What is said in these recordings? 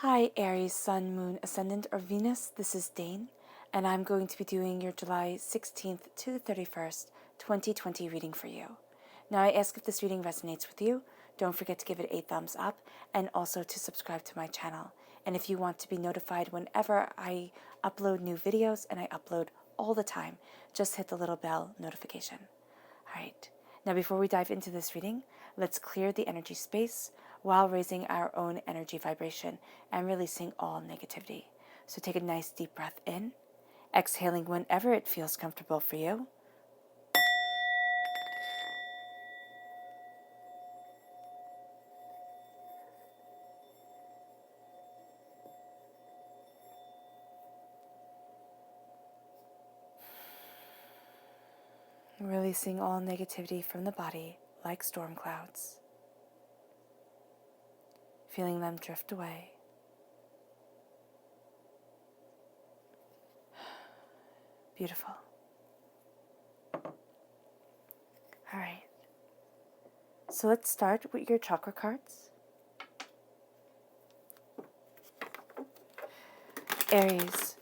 Hi Aries, Sun, Moon, Ascendant, or Venus. This is Dane, and I'm going to be doing your July 16th to the 31st, 2020 reading for you. Now, I ask if this reading resonates with you. Don't forget to give it a thumbs up and also to subscribe to my channel. And if you want to be notified whenever I upload new videos, and I upload all the time, just hit the little bell notification. All right. Now, before we dive into this reading, let's clear the energy space while raising our own energy vibration and releasing all negativity. So take a nice deep breath in, exhaling whenever it feels comfortable for you. Releasing all negativity from the body like storm clouds. Feeling them drift away. Beautiful. All right. So let's start with your chakra cards. Aries,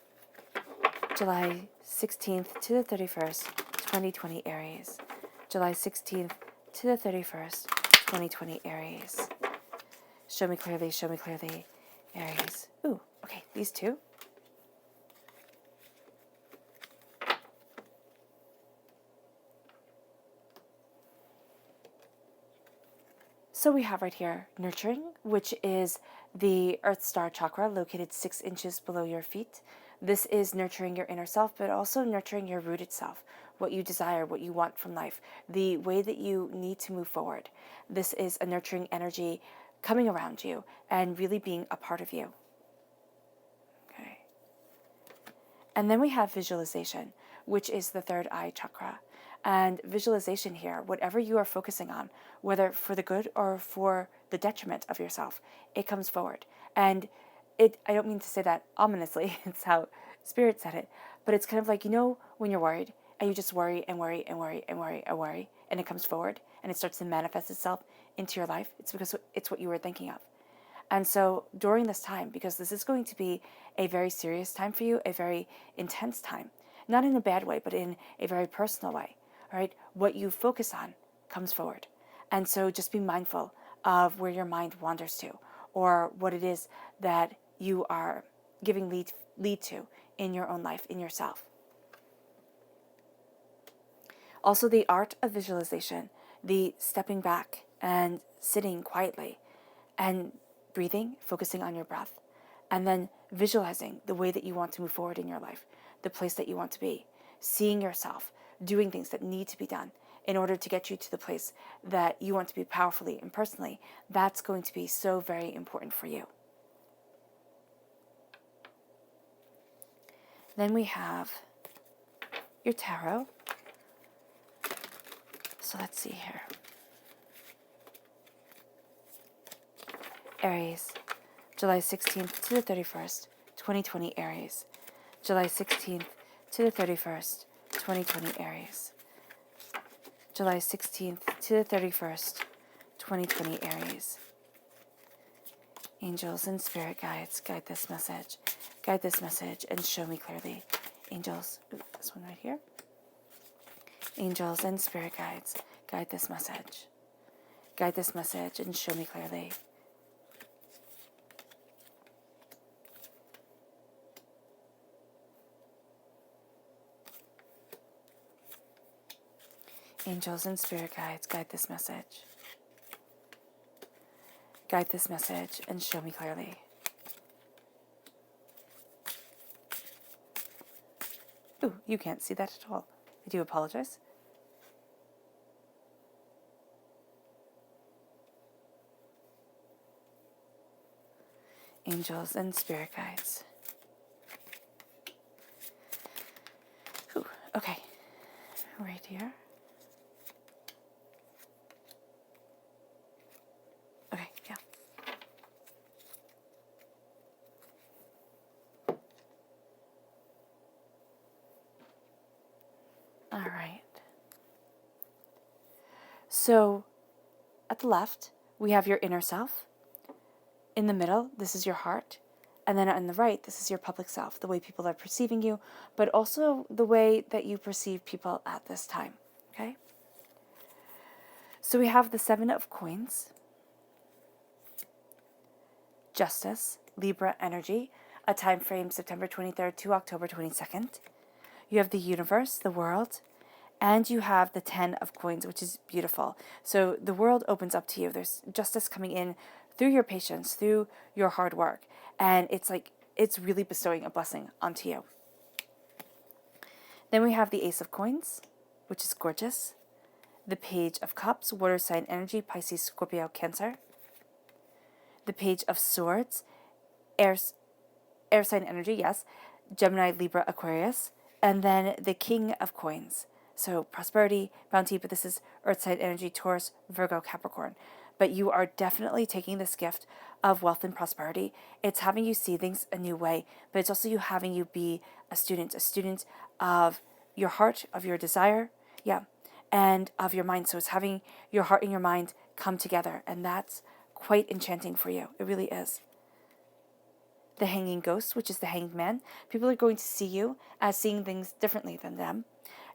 July 16th to the 31st, 2020 Aries. July 16th to the 31st, 2020 Aries. Show me clearly, Aries. Ooh, okay, these two. So we have right here nurturing, which is the Earth Star chakra located 6 inches below your feet. This is nurturing your inner self, but also nurturing your rooted self, what you desire, what you want from life, the way that you need to move forward. This is a nurturing energy coming around you and really being a part of you. Okay. And then we have visualization, which is the third eye chakra. And visualization here, whatever you are focusing on, whether for the good or for the detriment of yourself, it comes forward. And I don't mean to say that ominously, it's how Spirit said it, but it's kind of like, when you're worried, and you just worry and worry and worry and worry and worry, and it comes forward, and it starts to manifest itself into your life, it's because it's what you were thinking of. And so during this time, because this is going to be a very serious time for you, a very intense time, not in a bad way, but in a very personal way, all right? What you focus on comes forward. And so just be mindful of where your mind wanders to, or what it is that you are giving lead to in your own life, in yourself. Also, the art of visualization, the stepping back and sitting quietly and breathing, focusing on your breath, and then visualizing the way that you want to move forward in your life, the place that you want to be, seeing yourself doing things that need to be done in order to get you to the place that you want to be powerfully and personally. That's going to be so very important for you. Then we have your tarot. So let's see here. Aries, July 16th to the 31st, 2020 Aries. July 16th to the 31st, 2020 Aries. July 16th to the 31st, 2020 Aries. Angels and spirit guides, guide this message. Guide this message and show me clearly. Angels, this one right here. Angels and spirit guides, guide this message. Guide this message and show me clearly. Angels and spirit guides, guide this message. Guide this message and show me clearly. Ooh, you can't see that at all. I do apologize. Angels and spirit guides. Ooh, okay. Right here. Okay, yeah. All right. So, at the left, we have your inner self. In the middle, this is your heart. And then on the right, this is your public self, the way people are perceiving you, but also the way that you perceive people at this time. Okay? So we have the Seven of Coins, Justice, Libra energy, a time frame September 23rd to October 22nd. You have the universe, the world, and you have the 10 of Coins, which is beautiful. So the world opens up to you. There's justice coming in through your patience, through your hard work. And it's like, it's really bestowing a blessing onto you. Then we have the Ace of Coins, which is gorgeous. The Page of Cups, water sign energy, Pisces, Scorpio, Cancer. The Page of Swords, air sign energy, yes, Gemini, Libra, Aquarius. And then the King of Coins. So prosperity, bounty, but this is earth sign energy, Taurus, Virgo, Capricorn. But you are definitely taking this gift of wealth and prosperity. It's having you see things a new way, but it's also having you be a student of your heart, of your desire, yeah, and of your mind. So it's having your heart and your mind come together, and that's quite enchanting for you. It really is. The Hanging Ghost, which is the Hanged Man. People are going to see you as seeing things differently than them.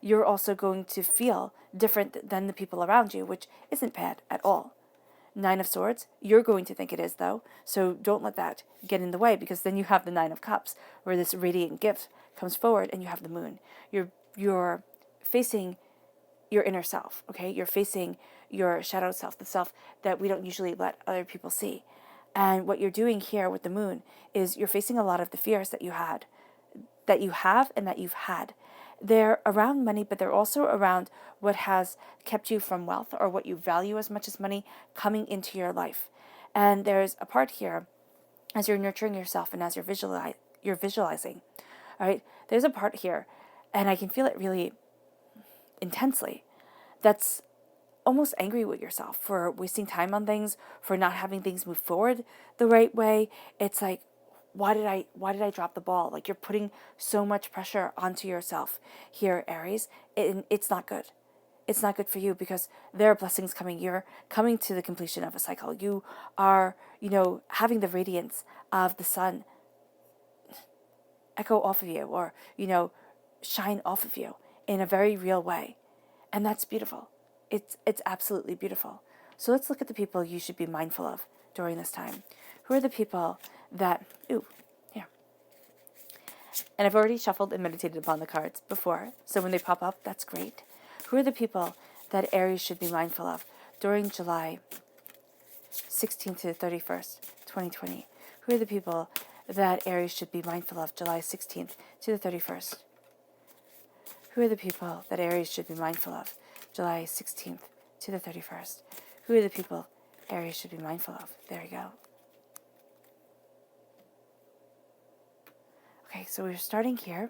You're also going to feel different than the people around you, which isn't bad at all. Nine of Swords, you're going to think it is though, so don't let that get in the way, because then you have the Nine of Cups, where this radiant gift comes forward, and you have the Moon. You're facing your inner self, okay? You're facing your shadow self, the self that we don't usually let other people see. And what you're doing here with the Moon is you're facing a lot of the fears that you have, and that you've had. They're around money, but they're also around what has kept you from wealth, or what you value as much as money, coming into your life. And there's a part here, as you're nurturing yourself and as you're visualizing, all right? There's a part here, and I can feel it really intensely, that's almost angry with yourself for wasting time on things, for not having things move forward the right way. It's like, why did I drop the ball? Like, you're putting so much pressure onto yourself here, Aries. It's not good. It's not good for you, because there are blessings coming. You're coming to the completion of a cycle. You are, having the radiance of the sun echo off of you, or, shine off of you in a very real way. And that's beautiful. It's absolutely beautiful. So let's look at the people you should be mindful of during this time. Who are the people that, here. And I've already shuffled and meditated upon the cards before, so when they pop up, that's great. Who are the people that Aries should be mindful of during July 16th to the 31st, 2020? Who are the people that Aries should be mindful of July 16th to the 31st? Who are the people that Aries should be mindful of July 16th to the 31st? Who are the people Aries should be mindful of? There you go. Okay, so we're starting here.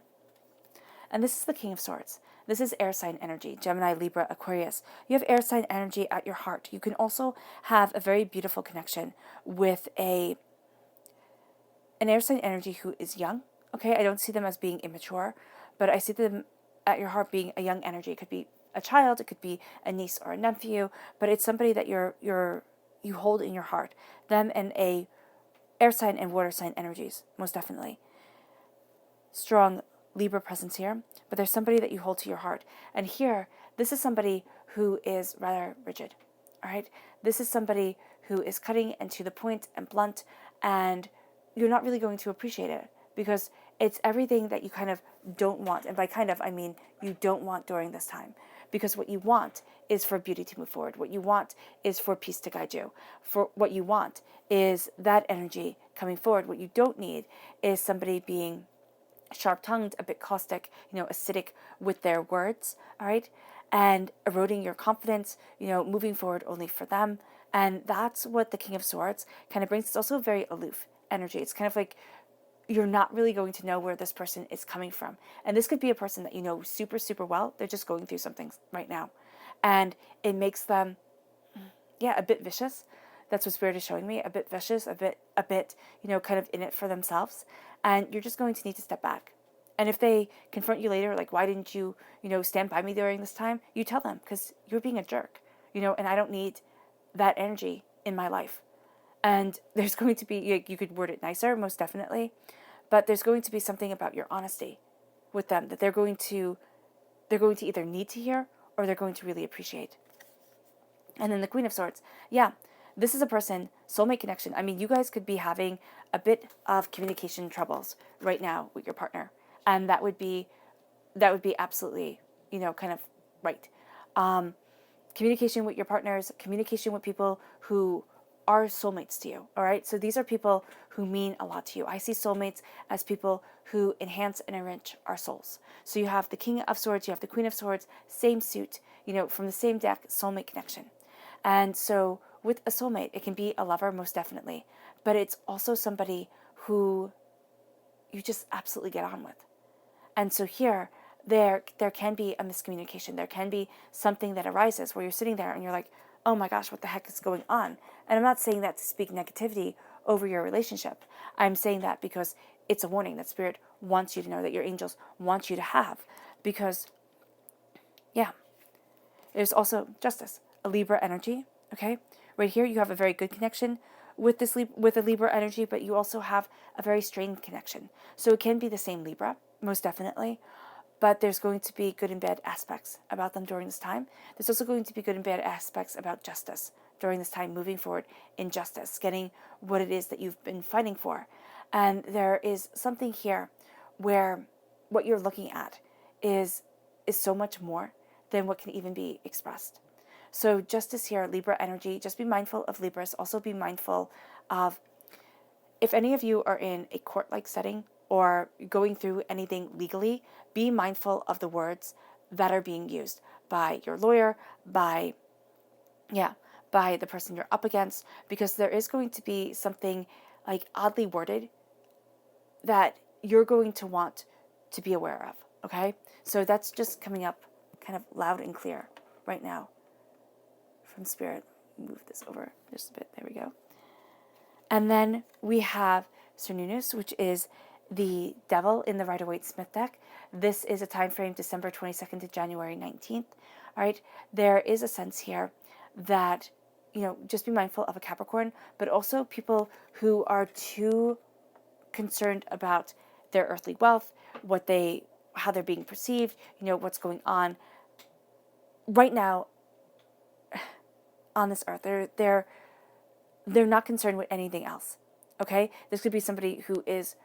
And this is the King of Swords. This is air sign energy, Gemini, Libra, Aquarius. You have air sign energy at your heart. You can also have a very beautiful connection with an air sign energy who is young. Okay, I don't see them as being immature, but I see them at your heart being a young energy. It could be a child, it could be a niece or a nephew, but it's somebody that you hold in your heart. Them and a air sign and water sign energies, most definitely. Strong Libra presence here, but there's somebody that you hold to your heart. And here, this is somebody who is rather rigid, all right? This is somebody who is cutting and to the point and blunt, and you're not really going to appreciate it, because it's everything that you kind of don't want. And by kind of, I mean you don't want during this time. Because what you want is for beauty to move forward. What you want is for peace to guide you. For what you want is that energy coming forward. What you don't need is somebody being sharp-tongued, a bit caustic, acidic with their words, all right? And eroding your confidence, moving forward only for them. And that's what the King of Swords kind of brings. It's also very aloof energy. It's kind of like you're not really going to know where this person is coming from. And this could be a person that you know super, super well. They're just going through something right now. And it makes them, a bit vicious. That's what Spirit is showing me. A bit vicious, a bit, kind of in it for themselves. And you're just going to need to step back. And if they confront you later, like, why didn't you, stand by me during this time? You tell them, because you're being a jerk, and I don't need that energy in my life. And there's going to be, you could word it nicer, most definitely, but there's going to be something about your honesty with them that they're going to either need to hear or they're going to really appreciate. And then the Queen of Swords. Yeah, this is a person, soulmate connection. I mean, you guys could be having a bit of communication troubles right now with your partner. And that would be absolutely, kind of right. Communication with your partners, communication with people who are soulmates to you, all right? So these are people who mean a lot to you. I see soulmates as people who enhance and enrich our souls. So you have the King of Swords, you have the Queen of Swords, same suit, from the same deck, soulmate connection. And so with a soulmate, it can be a lover, most definitely, but it's also somebody who you just absolutely get on with. And so here, there can be a miscommunication. There can be something that arises where you're sitting there and you're like, oh my gosh, what the heck is going on? And I'm not saying that to speak negativity over your relationship. I'm saying that because it's a warning that Spirit wants you to know, that your angels want you to have. Because, yeah, there's also justice, a Libra energy, okay? Right here, you have a very good connection with with a Libra energy, but you also have a very strained connection. So it can be the same Libra, most definitely, but there's going to be good and bad aspects about them during this time. There's also going to be good and bad aspects about justice during this time, moving forward in justice, getting what it is that you've been fighting for. And there is something here where what you're looking at is so much more than what can even be expressed. So justice here, Libra energy, just be mindful of Libras. Also be mindful of, if any of you are in a court-like setting or going through anything legally, be mindful of the words that are being used by your lawyer, by the person you're up against, because there is going to be something like oddly worded that you're going to want to be aware of, okay? So that's just coming up kind of loud and clear right now from Spirit. Move this over just a bit. There we go. And then we have Cernunnos, which is the Devil in the Rider-Waite-Smith deck. This is a time frame December 22nd to January 19th. All right, there is a sense here that, just be mindful of a Capricorn, but also people who are too concerned about their earthly wealth, how they're being perceived, what's going on right now on this earth. They're not concerned with anything else. Okay, this could be somebody who is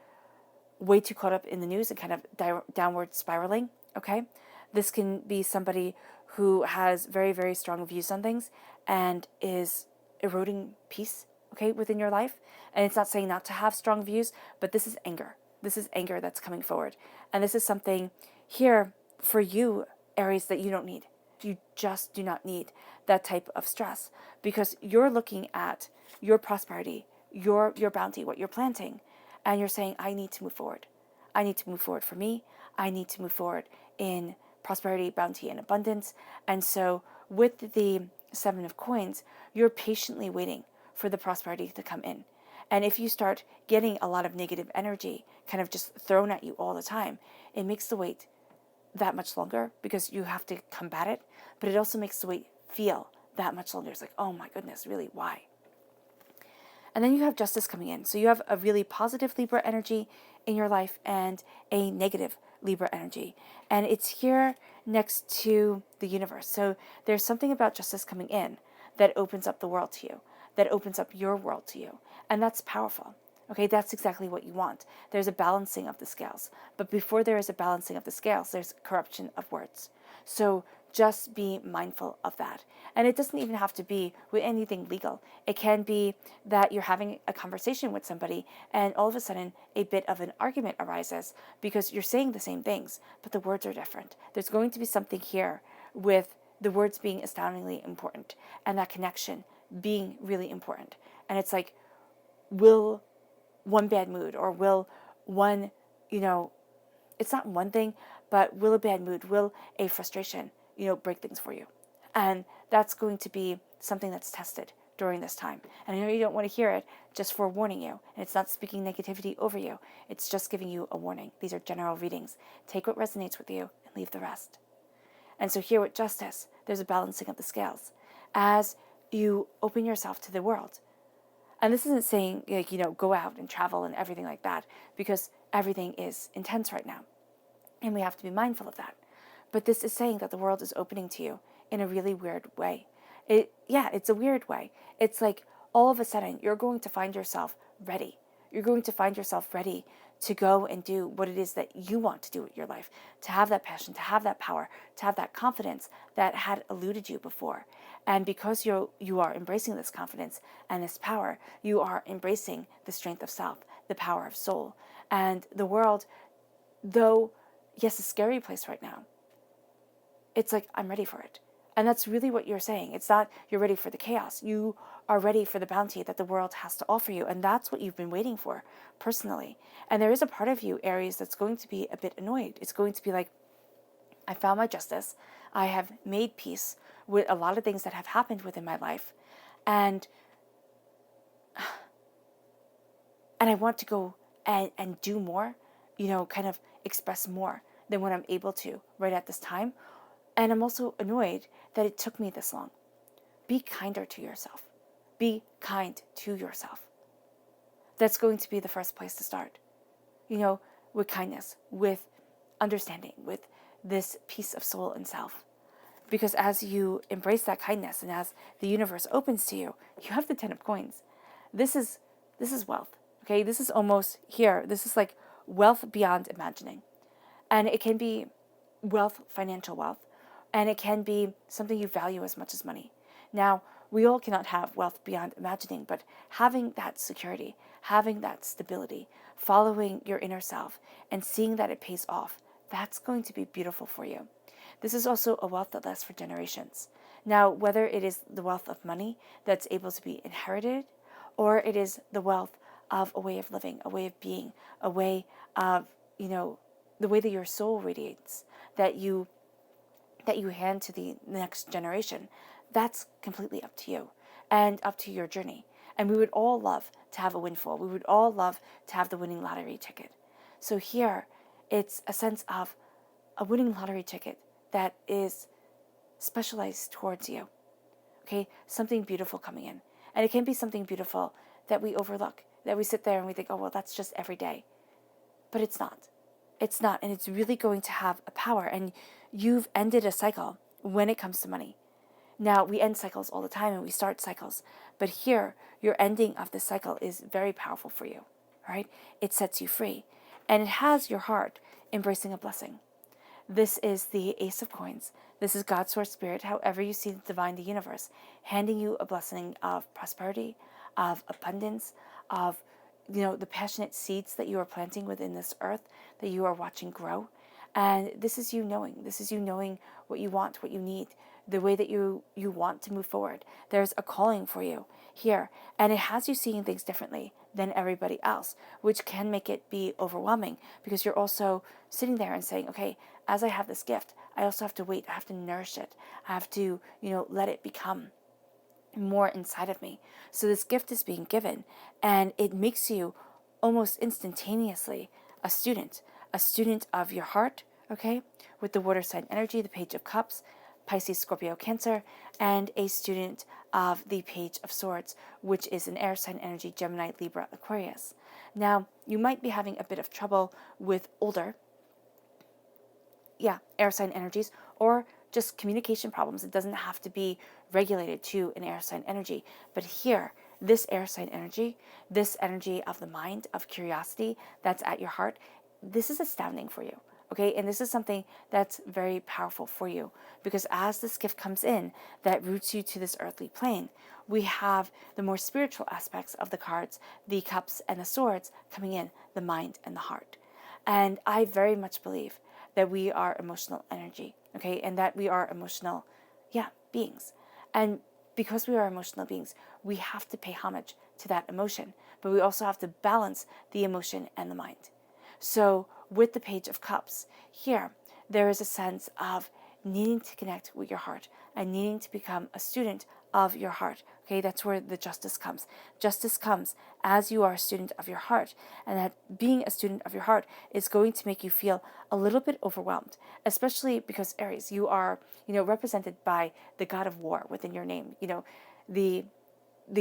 way too caught up in the news and kind of downward spiraling. Okay, this can be somebody who has very, very strong views on things and is eroding peace, okay, within your life. And it's not saying not to have strong views, but this is anger. This is anger that's coming forward. And this is something here for you, Aries, that you don't need. You just do not need that type of stress, because you're looking at your prosperity, your bounty, what you're planting, and you're saying, I need to move forward. I need to move forward for me. I need to move forward in prosperity, bounty, and abundance. And so with the Seven of Coins, you're patiently waiting for the prosperity to come in. And if you start getting a lot of negative energy kind of just thrown at you all the time, it makes the wait that much longer because you have to combat it, but it also makes the wait feel that much longer. It's like, oh my goodness, really, why? And then you have justice coming in. So you have a really positive Libra energy in your life and a negative Libra energy. And it's here next to the universe. So there's something about justice coming in that opens up the world to you, that opens up your world to you. And that's powerful. Okay, that's exactly what you want. There's a balancing of the scales. But before there is a balancing of the scales, there's corruption of words. So just be mindful of that. And it doesn't even have to be with anything legal. It can be that you're having a conversation with somebody and all of a sudden a bit of an argument arises because you're saying the same things, but the words are different. There's going to be something here with the words being astoundingly important and that connection being really important. And it's like, will one bad mood or will one, it's not one thing, but will a bad mood, will a frustration, break things for you? And that's going to be something that's tested during this time. And I know you don't want to hear it, just forewarning you. And it's not speaking negativity over you. It's just giving you a warning. These are general readings. Take what resonates with you and leave the rest. And so here with justice, there's a balancing of the scales. As you open yourself to the world, And this isn't saying, like, go out and travel and everything like that, because everything is intense right now. And we have to be mindful of that. But this is saying that the world is opening to you in a really weird way. It's a weird way. It's like all of a sudden you're going to find yourself ready. You're going to find yourself ready to go and do what it is that you want to do with your life, to have that passion, to have that power, to have that confidence that had eluded you before. And because you are embracing this confidence and this power, you are embracing the strength of self, the power of soul. And the world, though, yes, a scary place right now, it's like, I'm ready for it. And that's really what you're saying. It's not you're ready for the chaos. You are ready for the bounty that the world has to offer you. And that's what you've been waiting for, personally. And there is a part of you, Aries, that's going to be a bit annoyed. It's going to be like, I found my justice. I have made peace with a lot of things that have happened within my life. And I want to go and do more, kind of express more than what I'm able to right at this time. And I'm also annoyed that it took me this long. Be kinder to yourself. Be kind to yourself. That's going to be the first place to start. With kindness, with understanding, with this peace of soul and self. Because as you embrace that kindness and as the universe opens to you, you have the 10 of coins. This is wealth. Okay, this is almost here. This is like wealth beyond imagining. And it can be wealth, financial wealth, and it can be something you value as much as money. Now, we all cannot have wealth beyond imagining, but having that security, having that stability, following your inner self, and seeing that it pays off, that's going to be beautiful for you. This is also a wealth that lasts for generations. Now, whether it is the wealth of money that's able to be inherited, or it is the wealth of a way of living, a way of being, a way of, the way that your soul radiates, that you hand to the next generation, that's completely up to you and up to your journey. And we would all love to have a windfall. We would all love to have the winning lottery ticket. So here, it's a sense of a winning lottery ticket that is specialized towards you. Okay, something beautiful coming in. And it can be something beautiful that we overlook, that we sit there and we think, oh, well, that's just every day. But it's not. It's not. And it's really going to have a power. And you've ended a cycle when it comes to money. Now, we end cycles all the time and we start cycles. But here, your ending of this cycle is very powerful for you, right? It sets you free. And it has your heart embracing a blessing. This is the Ace of Coins. This is God's source spirit, however you see the divine, the universe, handing you a blessing of prosperity, of abundance, of the passionate seeds that you are planting within this earth that you are watching grow. And this is you knowing what you want, what you need, the way that you want to move forward. There's a calling for you here, and it has you seeing things differently than everybody else, which can make it be overwhelming because you're also sitting there and saying, okay, as I have this gift, I also have to wait, I have to nourish it, I have to, let it become more inside of me. So this gift is being given, and it makes you almost instantaneously a student of your heart, okay, with the water sign energy, the Page of Cups, Pisces, Scorpio, Cancer, and a student of the Page of Swords, which is an air sign energy, Gemini, Libra, Aquarius. Now, you might be having a bit of trouble with older, air sign energies, or just communication problems. It doesn't have to be regulated to an air sign energy. But here, this air sign energy, this energy of the mind, of curiosity that's at your heart, this is astounding for you. Okay, and this is something that's very powerful for you because as this gift comes in that roots you to this earthly plane, we have the more spiritual aspects of the cards, the cups and the swords coming in, the mind and the heart. And I very much believe that we are emotional energy, okay, and that we are emotional, beings. And because we are emotional beings, we have to pay homage to that emotion, but we also have to balance the emotion and the mind. So with the Page of Cups, here, there is a sense of needing to connect with your heart and needing to become a student of your heart. Okay, that's where the justice comes. Justice comes as you are a student of your heart, and that being a student of your heart is going to make you feel a little bit overwhelmed, especially because Aries, you are, represented by the god of war within your name. The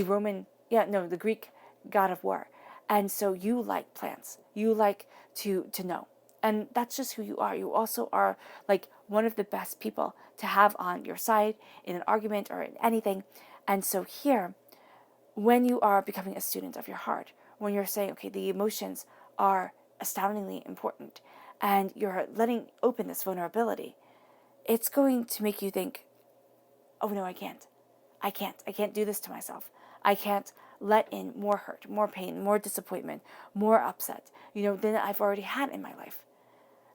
Roman, the Greek god of war. And so you like plans. You like to know. And that's just who you are. You also are like one of the best people to have on your side in an argument or in anything. And so here, when you are becoming a student of your heart, when you're saying, okay, the emotions are astoundingly important, and you're letting open this vulnerability, it's going to make you think, oh no, I can't. I can't do this to myself. I can't let in more hurt, more pain, more disappointment, more upset, than I've already had in my life.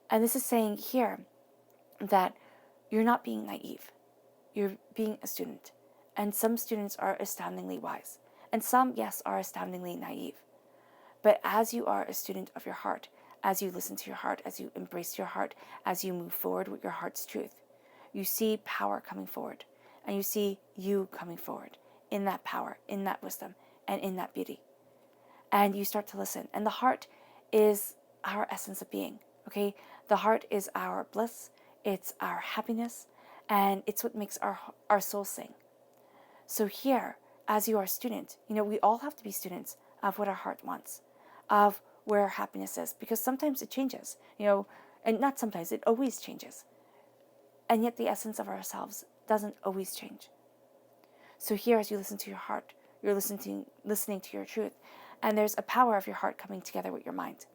And this is saying here that you're not being naive. You're being a student. And some students are astoundingly wise. And some, yes, are astoundingly naive. But as you are a student of your heart, as you listen to your heart, as you embrace your heart, as you move forward with your heart's truth, you see power coming forward. And you see you coming forward in that power, in that wisdom, and in that beauty. And you start to listen. And the heart is our essence of being, okay? The heart is our bliss. It's our happiness. And it's what makes our soul sing. So here, as you are a student, we all have to be students of what our heart wants, of where our happiness is, because sometimes it changes, and not sometimes, it always changes. And yet the essence of ourselves doesn't always change. So here, as you listen to your heart, you're listening to your truth, and there's a power of your heart coming together with your mind.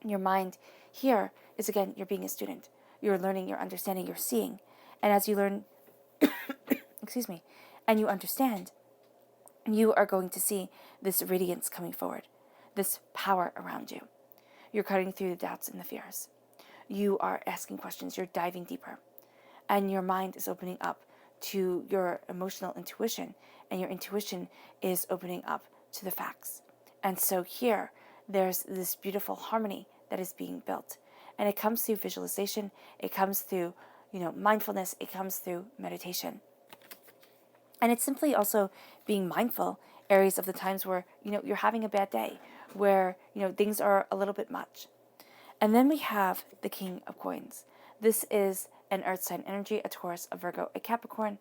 Your mind here is, again, you're being a student. You're learning, you're understanding, you're seeing. And as you learn, excuse me, and you understand, you are going to see this radiance coming forward, this power around you. You're cutting through the doubts and the fears. You are asking questions, you're diving deeper. And your mind is opening up to your emotional intuition, and your intuition is opening up to the facts. And so here, there's this beautiful harmony that is being built. And it comes through visualization, it comes through, mindfulness, it comes through meditation. And it's simply also being mindful, Aries, of the times where, you're having a bad day, where, things are a little bit much. And then we have the King of Coins. This is an earth sign energy, a Taurus, a Virgo, a Capricorn,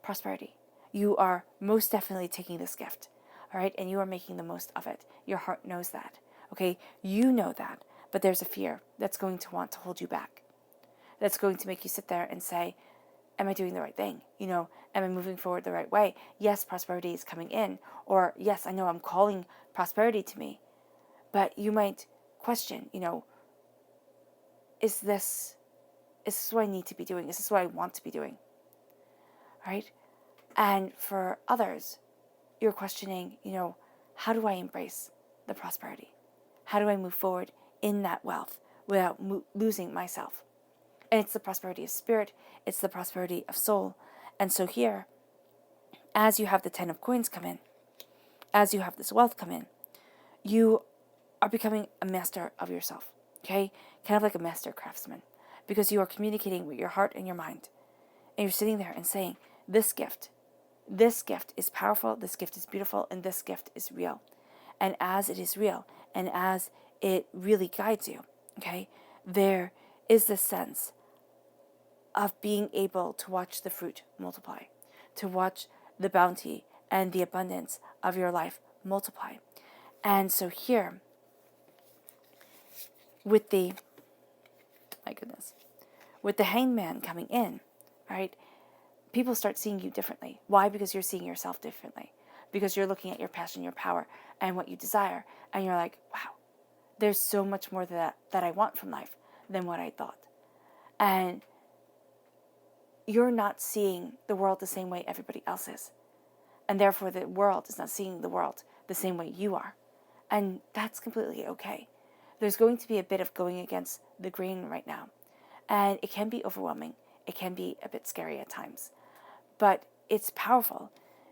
prosperity. You are most definitely taking this gift, all right? And you are making the most of it. Your heart knows that, okay? You know that, but there's a fear that's going to want to hold you back. That's going to make you sit there and say, am I doing the right thing? Am I moving forward the right way? Yes, prosperity is coming in. Or, yes, I know I'm calling prosperity to me. But you might question, is this what I need to be doing? Is this what I want to be doing? Right? And for others, you're questioning, how do I embrace the prosperity? How do I move forward in that wealth without losing myself? And it's the prosperity of spirit. It's the prosperity of soul. And so here, as you have the 10 of coins come in, as you have this wealth come in, you are becoming a master of yourself, okay? Kind of like a master craftsman, because you are communicating with your heart and your mind. And you're sitting there and saying, this gift is powerful, this gift is beautiful, and this gift is real. And as it is real, and as it really guides you, okay, there is this sense of being able to watch the fruit multiply, to watch the bounty and the abundance of your life multiply. And so here, with the hangman coming in, right, people start seeing you differently. Why? Because you're seeing yourself differently. Because you're looking at your passion, your power, and what you desire. And you're like, wow, there's so much more that I want from life than what I thought. And you're not seeing the world the same way everybody else is. And therefore, the world is not seeing the world the same way you are. And that's completely okay. There's going to be a bit of going against the grain right now. And it can be overwhelming. It can be a bit scary at times. But it's powerful.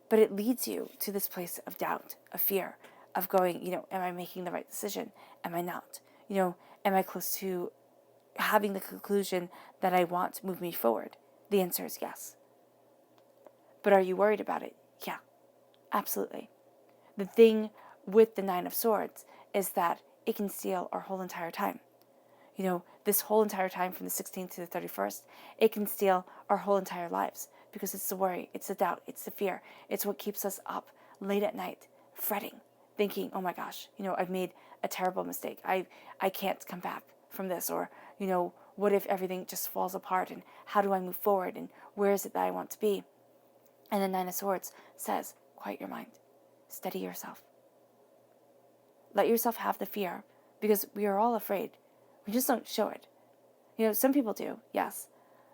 But it leads you to this place of doubt, of fear, of going, am I making the right decision? Am I not? Am I close to having the conclusion that I want to move me forward? The answer is yes. But are you worried about it? Yeah, absolutely. The thing with the 9 of Swords is that it can steal our whole entire time. This whole entire time from the 16th to the 31st, it can steal our whole entire lives because it's the worry, it's the doubt, it's the fear. It's what keeps us up late at night, fretting, thinking, oh my gosh, I've made a terrible mistake. I can't come back from this. Or, what if everything just falls apart, and how do I move forward, and where is it that I want to be? And the Nine of Swords says, quiet your mind, steady yourself. Let yourself have the fear, because we are all afraid. We just don't show it. Some people do, yes,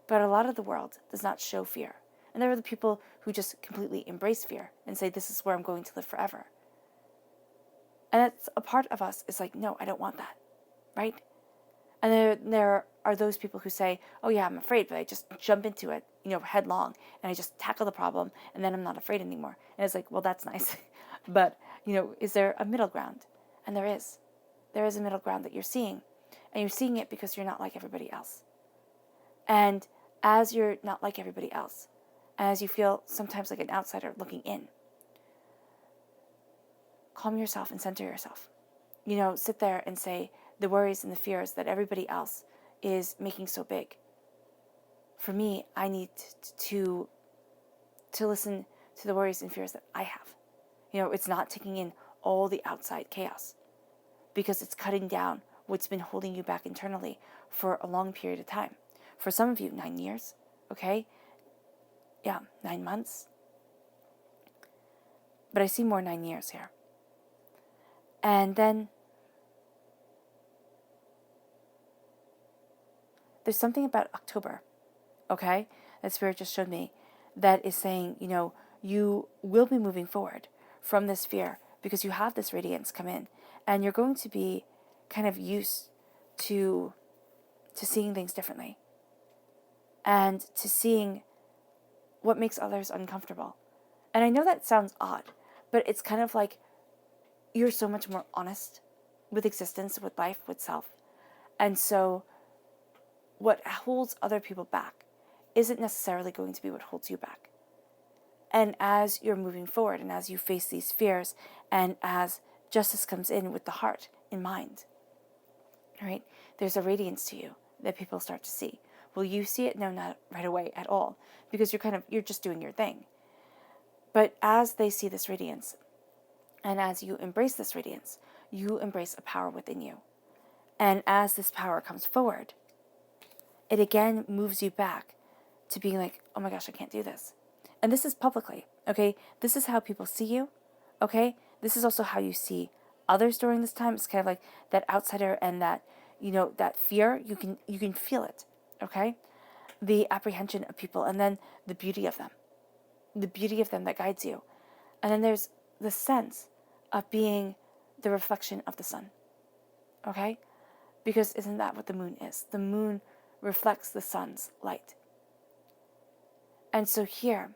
but a lot of the world does not show fear. And there are the people who just completely embrace fear and say, this is where I'm going to live forever. And that's a part of us is like, no, I don't want that, right? And there are those people who say, oh yeah, I'm afraid, but I just jump into it, headlong, and I just tackle the problem, and then I'm not afraid anymore. And it's like, well, that's nice. But, is there a middle ground? And there is. There is a middle ground that you're seeing. And you're seeing it because you're not like everybody else. And as you're not like everybody else, as you feel sometimes like an outsider looking in, calm yourself and center yourself. Sit there and say the worries and the fears that everybody else is making so big. For me, I need to listen to the worries and fears that I have. It's not taking in all the outside chaos, because it's cutting down what's been holding you back internally for a long period of time. For some of you, 9 years, okay? Yeah, 9 months. But I see more 9 years here. And then there's something about October, okay, that Spirit just showed me, that is saying, you will be moving forward from this fear because you have this radiance come in, and you're going to be kind of used to seeing things differently, and to seeing what makes others uncomfortable. And I know that sounds odd, but it's kind of like you're so much more honest with existence, with life, with self. And so what holds other people back isn't necessarily going to be what holds you back. And as you're moving forward, and as you face these fears, and as justice comes in with the heart in mind, right, there's a radiance to you that people start to see. Will you see it? No, not right away at all, because you're just doing your thing. But as they see this radiance, and as you embrace this radiance, you embrace a power within you. And as this power comes forward, it again moves you back to being like, oh my gosh, I can't do this. And this is publicly, okay? This is how people see you, okay? This is also how you see others during this time. It's kind of like that outsider, and that, that fear, you can feel it, okay? The apprehension of people, and then the beauty of them that guides you. And then there's the sense of being the reflection of the sun, okay? Because isn't that what the moon is? The moon reflects the sun's light. And so here,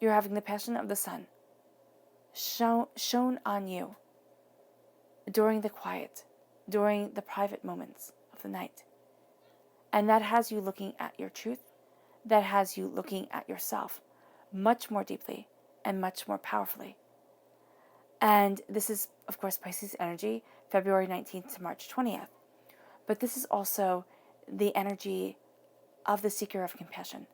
you're having the passion of the sun shown on you during the quiet, during the private moments of the night. And that has you looking at your truth. That has you looking at yourself much more deeply and much more powerfully. And this is, of course, Pisces energy, February 19th to March 20th. But this is also the energy of the seeker of compassion,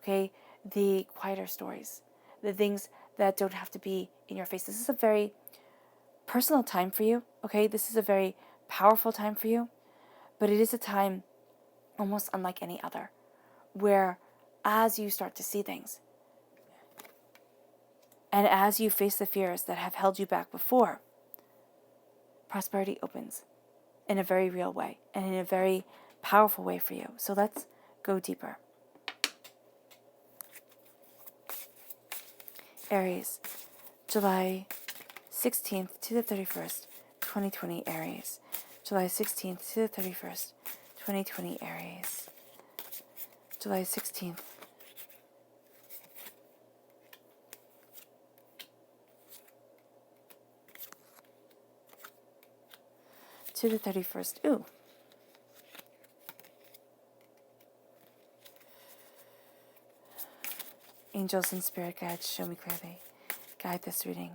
okay? The quieter stories, the things that don't have to be in your face. This is a very personal time for you, okay? This is a very powerful time for you, but it is a time almost unlike any other, where as you start to see things, and as you face the fears that have held you back before, prosperity opens in a very real way and in a very powerful way for you. So let's go deeper. Aries, July 16th to the 31st, 2020 Aries. July 16th to the 31st, 2020 Aries. July 16th. To the 31st. Ooh. Angels and spirit guides, show me clearly. Guide this reading.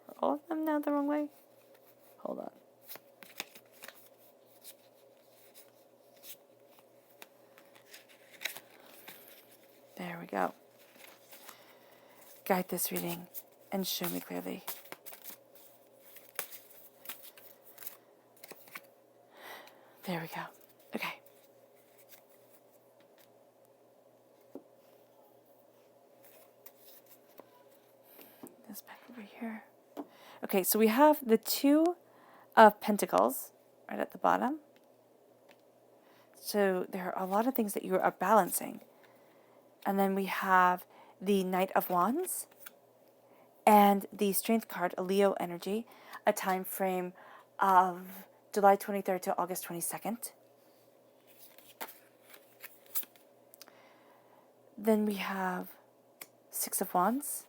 Are all of them now the wrong way? Hold on. There we go. Guide this reading and show me clearly. There we go. Okay. This back over here. Okay, so we have the Two of Pentacles right at the bottom. So there are a lot of things that you are balancing. And then we have the Knight of Wands and the Strength card, a Leo energy, a time frame of July 23rd to August 22nd. Then we have Six of Wands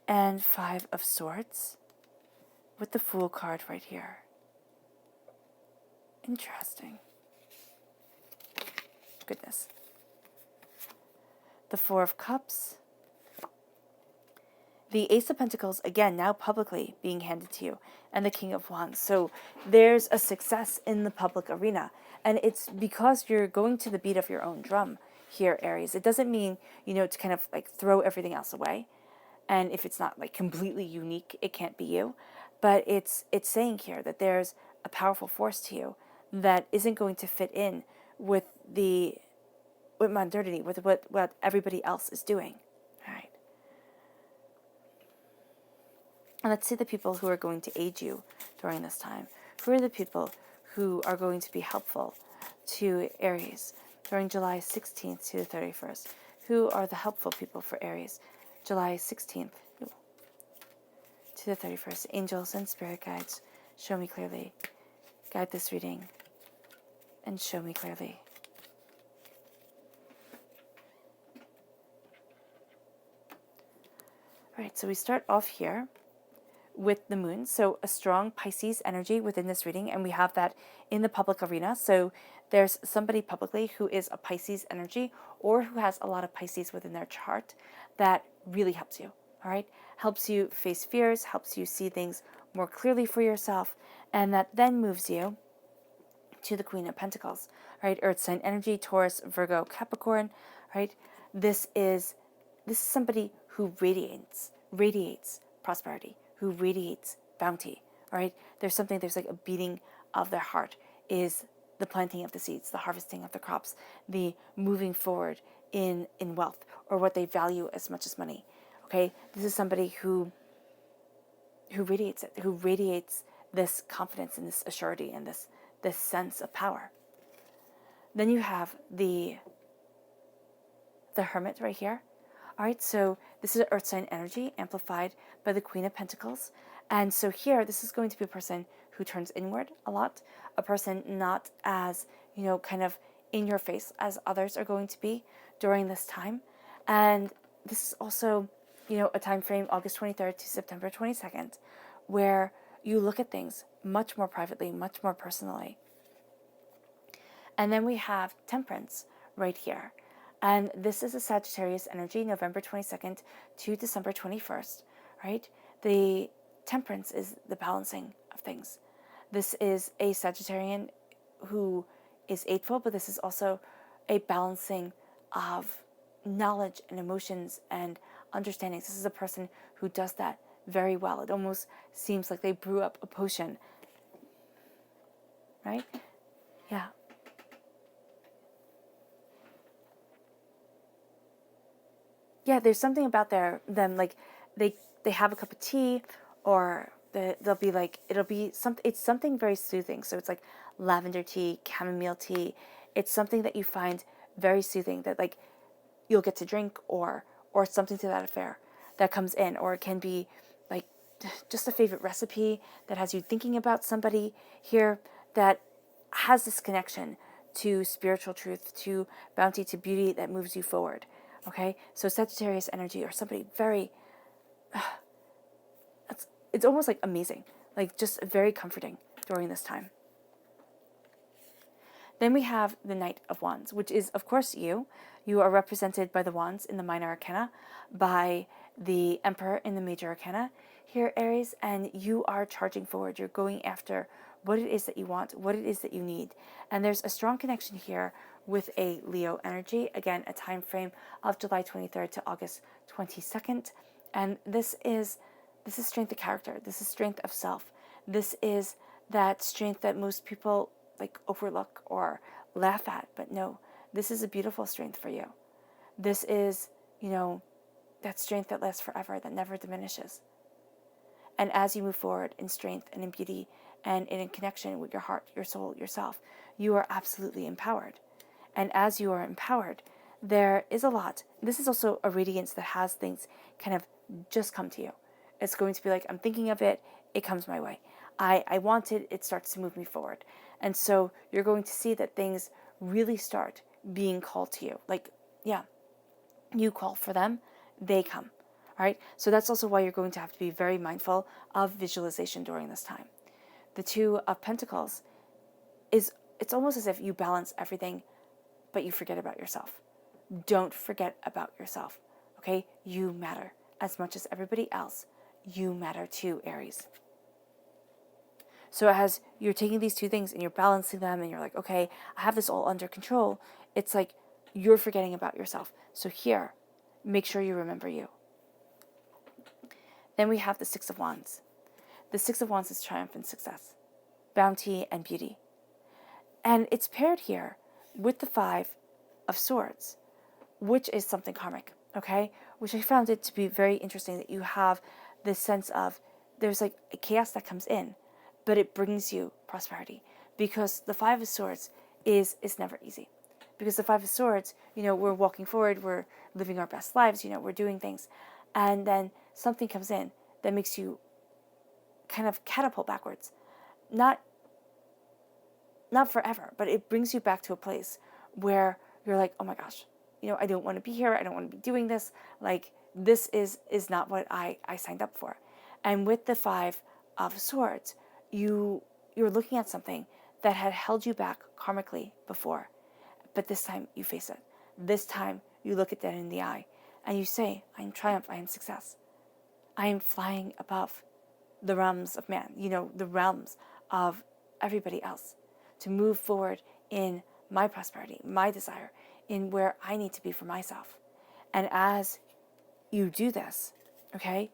and Five of Swords with the Fool card right here. Interesting. Goodness. The Four of Cups. The Ace of Pentacles, again, now publicly being handed to you, and the King of Wands. So there's a success in the public arena, and it's because you're going to the beat of your own drum here, Aries. It doesn't mean, to kind of like throw everything else away, and if it's not like completely unique, it can't be you. But it's saying here that there's a powerful force to you that isn't going to fit in with modernity, with what everybody else is doing. All right. And let's see the people who are going to aid you during this time. Who are the people who are going to be helpful to Aries during July 16th to the 31st? Who are the helpful people for Aries? July 16th to the 31st. Angels and spirit guides, show me clearly. Guide this reading and show me clearly. All right, so we start off here with the moon. So a strong Pisces energy within this reading, and we have that in the public arena. So there's somebody publicly who is a Pisces energy or who has a lot of Pisces within their chart that really helps you, all right? Helps you face fears, helps you see things more clearly for yourself, and that then moves you to the Queen of Pentacles, right? Earth sign energy, Taurus, Virgo, Capricorn, right? This is somebody who radiates prosperity, who radiates bounty, right? There's like a beating of their heart is the planting of the seeds, the harvesting of the crops, the moving forward in wealth, or what they value as much as money, okay? This is somebody who radiates it, who radiates this confidence and this assurity and this sense of power. Then you have the Hermit right here. All right, so this is earth sign energy amplified by the Queen of Pentacles. And so here, this is going to be a person who turns inward a lot, a person not as, kind of in your face as others are going to be during this time. And this is also, a time frame, August 23rd to September 22nd, where you look at things much more privately, much more personally. And then we have Temperance right here. And this is a Sagittarius energy, November 22nd to December 21st, right? The Temperance is the balancing of things. This is a Sagittarian who is eightful, but this is also a balancing of knowledge and emotions and understandings. This is a person who does that very well. It almost seems like they brew up a potion, right? Yeah. Yeah, there's something about them, like they have a cup of tea, or they'll be like, it's something very soothing. So it's like lavender tea, chamomile tea. It's something that you find very soothing that like you'll get to drink, or something to that affair that comes in, or it can be like just a favorite recipe that has you thinking about somebody here that has this connection to spiritual truth, to bounty, to beauty that moves you forward. Okay, so Sagittarius energy, or somebody very, it's almost like amazing, like just very comforting during this time. Then we have the Knight of Wands, which is, of course, you. You are represented by the Wands in the Minor Arcana, by the Emperor in the Major Arcana here, Aries, and you are charging forward. You're going after what it is that you want, what it is that you need. And there's a strong connection here with a Leo energy. Again, a time frame of July 23rd to August 22nd. And this is strength of character. This is strength of self. This is that strength that most people like overlook or laugh at. But no, this is a beautiful strength for you. This is, that strength that lasts forever, that never diminishes. And as you move forward in strength and in beauty and in connection with your heart, your soul, yourself, you are absolutely empowered. And as you are empowered, there is a lot. This is also a radiance that has things kind of just come to you. It's going to be like, I'm thinking of it, it comes my way. I want it, it starts to move me forward. And so you're going to see that things really start being called to you. Like, yeah, you call for them, they come. All right? So that's also why you're going to have to be very mindful of visualization during this time. The Two of Pentacles it's almost as if you balance everything, but you forget about yourself. Don't forget about yourself. Okay? You matter as much as everybody else. You matter too, Aries. So as you're taking these two things and you're balancing them and you're like, okay, I have this all under control, it's like you're forgetting about yourself. So here, make sure you remember you. Then we have the Six of Wands. The Six of Wands is triumph and success, bounty and beauty. And it's paired here with the Five of Swords, which is something karmic, okay? Which I found it to be very interesting that you have this sense of there's like a chaos that comes in, but it brings you prosperity. Because the Five of Swords is never easy. Because the Five of Swords, we're walking forward, we're living our best lives, we're doing things. And then something comes in that makes you kind of catapult backwards. Not forever, but it brings you back to a place where you're like, oh my gosh, I don't want to be here. I don't want to be doing this. Like, this is not what I signed up for. And with the Five of Swords, you're looking at something that had held you back karmically before. But this time you face it. This time you look at that in the eye and you say, I am triumph, I am success. I am flying above the realms of man, the realms of everybody else, to move forward in my prosperity, my desire, in where I need to be for myself. And as you do this, okay,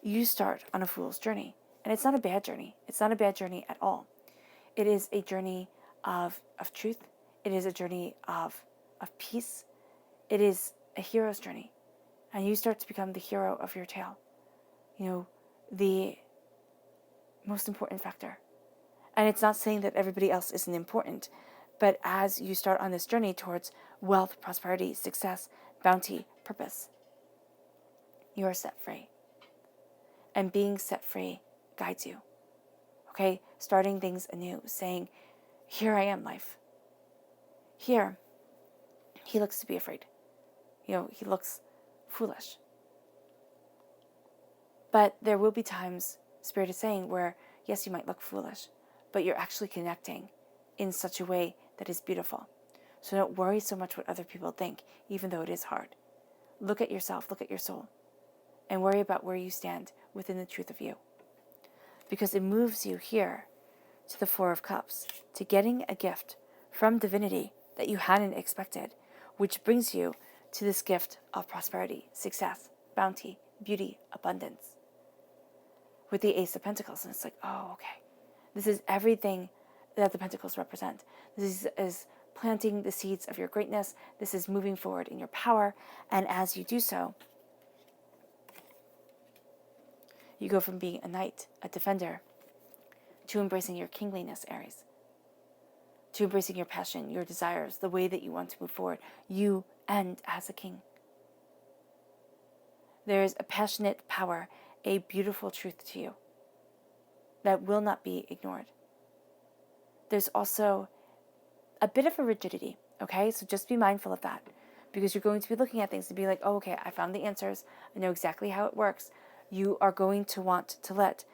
you start on a fool's journey. And it's not a bad journey. It's not a bad journey at all. It is a journey of truth. It is a journey of peace. It is a hero's journey. And you start to become the hero of your tale. The most important factor. And it's not saying that everybody else isn't important, but as you start on this journey towards wealth, prosperity, success, bounty, purpose, you are set free. And being set free guides you. Okay? Starting things anew, saying, here I am, life. Here, he looks to be afraid. He looks foolish. But there will be times, Spirit is saying, where, yes, you might look foolish, but you're actually connecting in such a way that is beautiful. So don't worry so much what other people think, even though it is hard. Look at yourself, look at your soul, and worry about where you stand within the truth of you. Because it moves you here to the Four of Cups, to getting a gift from divinity that you hadn't expected, which brings you to this gift of prosperity, success, bounty, beauty, abundance. With the Ace of Pentacles, and it's like, oh, okay. This is everything that the Pentacles represent. This is planting the seeds of your greatness. This is moving forward in your power. And as you do so, you go from being a knight, a defender, to embracing your kingliness, Aries. To embracing your passion, your desires, the way that you want to move forward. You end as a king. There is a passionate power, a beautiful truth to you that will not be ignored. There's also a bit of a rigidity, okay? So just be mindful of that, because you're going to be looking at things and be like, oh, okay, I found the answers. I know exactly how it works. You are going to want to let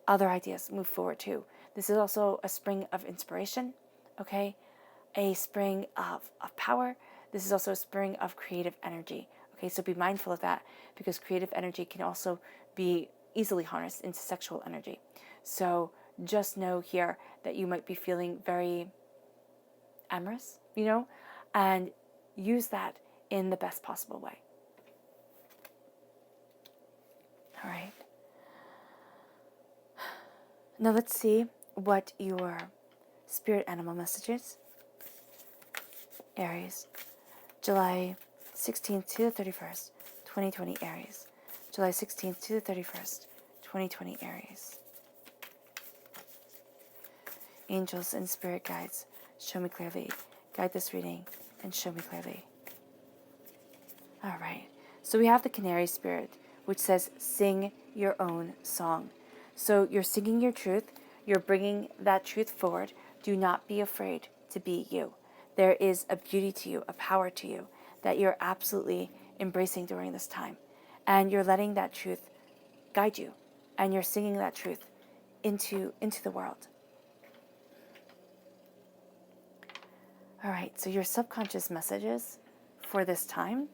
other ideas move forward too. This is also a spring of inspiration, okay? A spring of power. This is also a spring of creative energy, okay? So be mindful of that, because creative energy can also be easily harnessed into sexual energy. So just know here that you might be feeling very amorous, and use that in the best possible way. All right. Now let's see what your spirit animal message is. Aries, July 16th to the 31st, 2020 Aries. July 16th to the 31st, 2020 Aries. Angels and spirit guides, show me clearly. Guide this reading and show me clearly. All right. So we have the canary spirit, which says sing your own song. So you're singing your truth. You're bringing that truth forward. Do not be afraid to be you. There is a beauty to you, a power to you that you're absolutely embracing during this time. And you're letting that truth guide you. And you're singing that truth into the world. All right, so your subconscious messages for this time,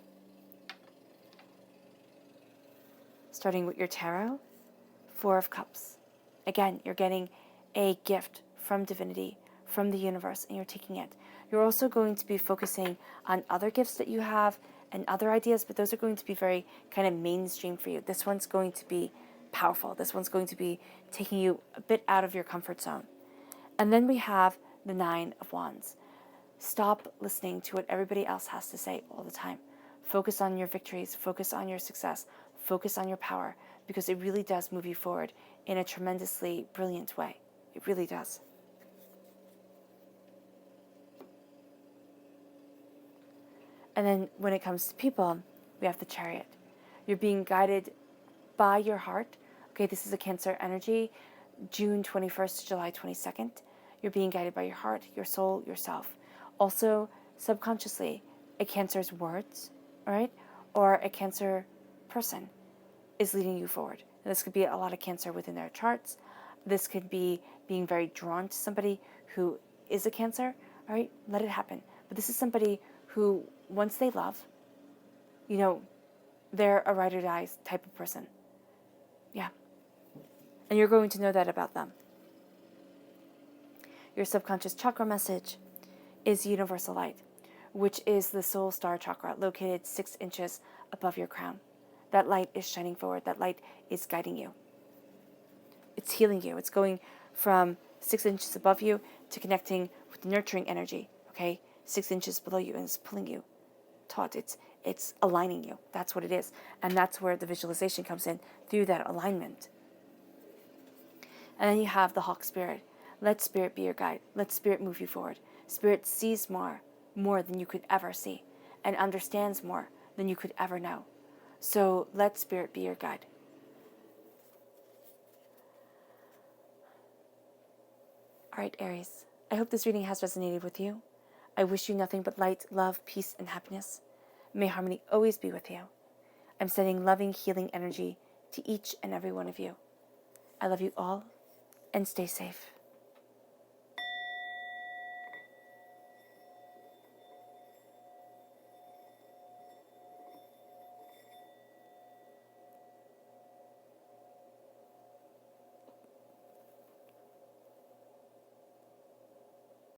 starting with your tarot, Four of Cups. Again, you're getting a gift from divinity, from the universe, and you're taking it. You're also going to be focusing on other gifts that you have and other ideas, but those are going to be very kind of mainstream for you. This one's going to be powerful. This one's going to be taking you a bit out of your comfort zone. And then we have the Nine of Wands. Stop listening to what everybody else has to say all the time. Focus on your victories, focus on your success, focus on your power, because it really does move you forward in a tremendously brilliant way. It really does. And then when it comes to people, we have the Chariot. You're being guided by your heart. Okay, this is a Cancer energy, June 21st to July 22nd. You're being guided by your heart, your soul, yourself. Also, subconsciously, a Cancer's words, all right, or a Cancer person is leading you forward. And this could be a lot of Cancer within their charts. This could be being very drawn to somebody who is a Cancer, all right, let it happen. But this is somebody who, once they love, you know, they're a ride or die type of person. Yeah. And you're going to know that about them. Your subconscious chakra message is universal light, which is the soul star chakra located 6 inches above your crown. That light is shining forward. That light is guiding you. It's healing you. It's going from 6 inches above you to connecting with the nurturing energy, okay? 6 inches below you, and it's pulling you taut. It's aligning you. That's what it is. And that's where the visualization comes in, through that alignment. And then you have the hawk spirit. Let spirit be your guide. Let spirit move you forward. Spirit sees more than you could ever see, and understands more than you could ever know. So let spirit be your guide. All right, Aries, I hope this reading has resonated with you. I wish you nothing but light, love, peace, and happiness. May harmony always be with you. I'm sending loving, healing energy to each and every one of you. I love you all, and stay safe.